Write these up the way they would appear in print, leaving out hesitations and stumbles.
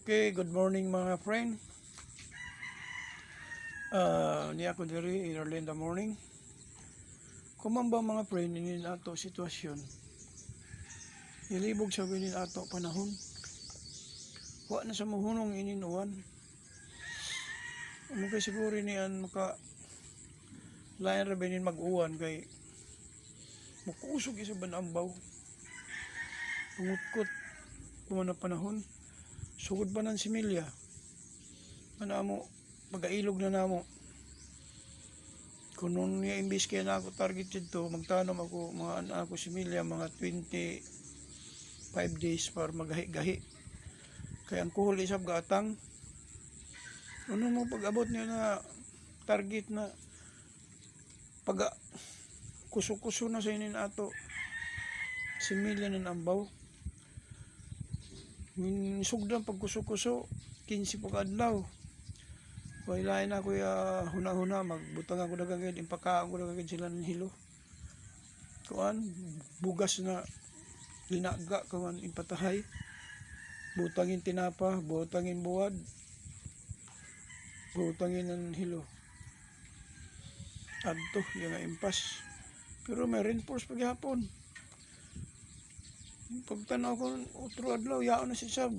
Okay, good morning mga friend. Ni ako diri early in the morning. Kumamba mga friend inin ato sitwasyon. Ilibog sa binin ato panahon. Wa na sa muhunong ininuan. Amo kay siguro niyan maka lain ra binin mag-uwan kay mukusog isa banambaw. Pungutkot kumana panahon. Sugod pa ng similya. Ano mo, pag-ailog na namo. Kung nung imbis kaya na ako target dito, magtanom ako mga ako similya, mga 25 days para magahi-gahi. Kaya ang kuhol isab gatang. Ano mo pag-abot niya na target na pag kuso-kuso na sa inin ato similya ng ambaw. Sugdan pag kuso-kuso 15 pag adlaw. Wailain ako ya huna-huna magbutang ako dagagid impakaon ko dagagid sila ng hilo. Kuan bugas na linaga kaman impatahay. Butangin tinapa, butangin buwad. Butangin ng hilo. Adto yung impas. Pero may reinforce paghapon. Pagtanaw ko otro adlaw yaon na si sab.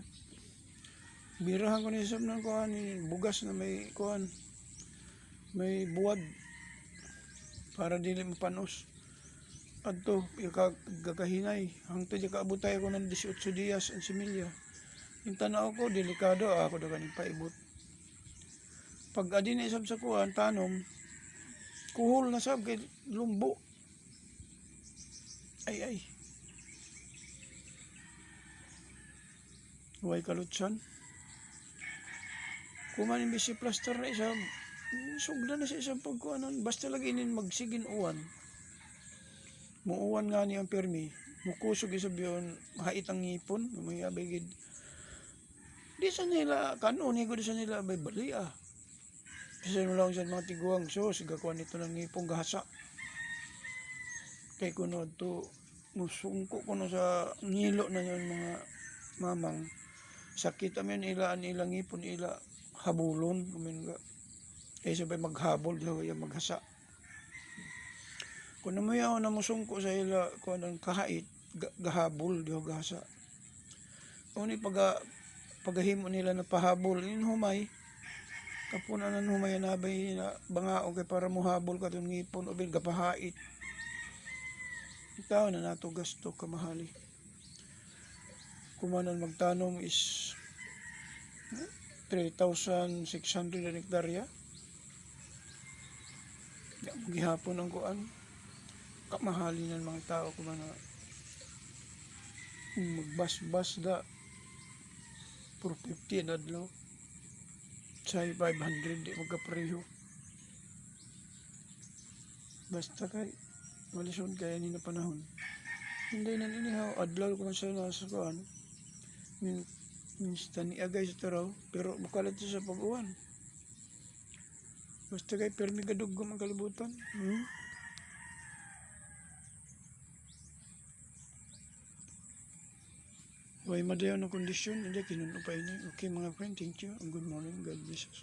Birahan ko ni sab ng kuan bugas na may kuan. May buwad para dili mapanos. Adto gagahinay hangtod kaabutay ko ng 18 dias ang similya. Yung tanaw ko delikado ako dagan paibot. Pag adin sab sa kuan tanom kuhol na sab kay lumbo. Ay. Huwag kalutsan. Kuman yung bisi plaster na isa, sugda na sa isang pagkuanan. Basta lagi inin magsigin uwan. Muuwan nga niya ang permi. Mukusog isa biyon, mahait ang ngipon. May abigid. Di sa nila, kanon, higo di sa nila, may bali ah. Kasi mo lang sa mga tiguang, so, sigakuan nito ng ngipong gahasa. Kaya kuno to, musungko ko na sa ngilo na yun mga mamang. Sakit amin ilaan ilang ipon ila habulon amin nga kaya sabay maghabol daw yung maghasa kung namayaw na musungko sa ila kung anong kahait gahabol daw gahasa kung pagahimo nila na pahabol in humay kapunan ng humay nabay na bangaong kay para muhabol ka itong ngipon o bin gapahait ikaw na nato gasto kamahali kumanan magtanom is 3,600 na hektarya. Gihapon ang kuan. Kamahali ng mga tao kumana magbas-bas da for 50 na adlaw. Sa 500 di magkapareho. Basta kay malisod kaya ni na panahon. Hindi na inihaw adlaw ko sa nasa kuan. Minsan ni agay sa taraw pero bukalat sa pag-uwan basta kay permi gadugom ang kalibutan Way madayon ang kondisyon hindi kinunupay ni okay mga friend thank you and good morning God bless us.